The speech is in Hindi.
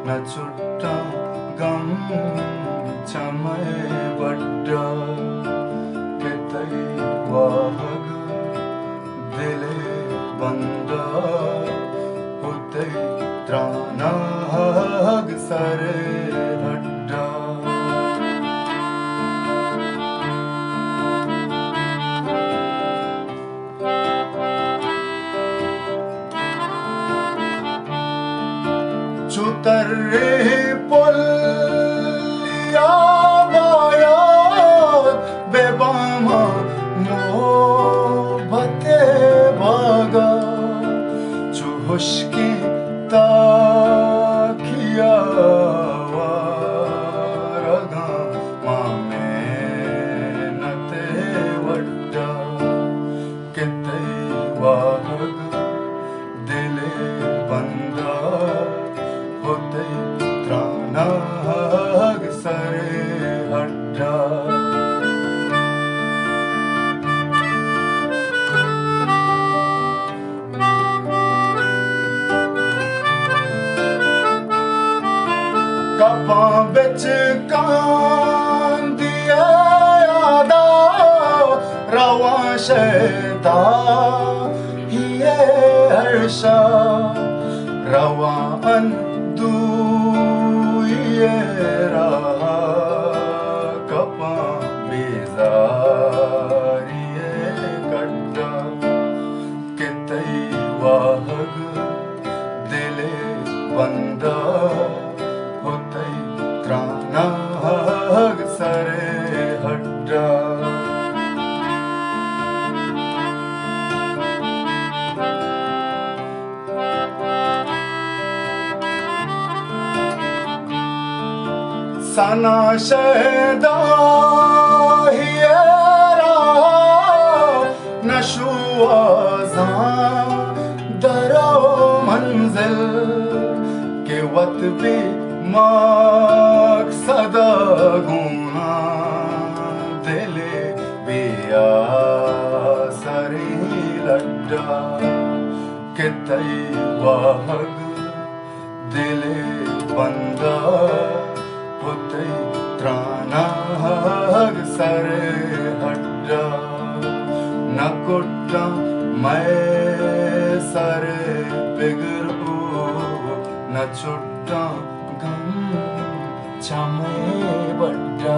न छुट्टा गम छमय बड्डा कितै वाहग दिले बंदा हुतै त्रानाग सरे हड्डा चुतर्रे पुलिया बाया बेबामा मोहब्बते भागा चुहुश्की ताकिया वारगा मामे नते वड्डा कितै वाहग दिले बंदा होतै त्रानाग सरे हड्डा कपां बिच कांदिया यादा रवां शैदा हिये हर्षा रवां दुए रहा कपां बेजारिये कड्डा कितै वाहग दिले बंदा होतै त्रानाग सरे हड्डा सना शहदा हिये रहा नशुआज़ा दरो मंजिल के वत भी मकसदा गुना दिले बिया सरी लड्डा कितै वाहग दिले बंदा होतै त्रानाग सरे हड्डा न कुट्टा मैं सरे बिगड़ू न छुट्टा गम छमय बड्डा।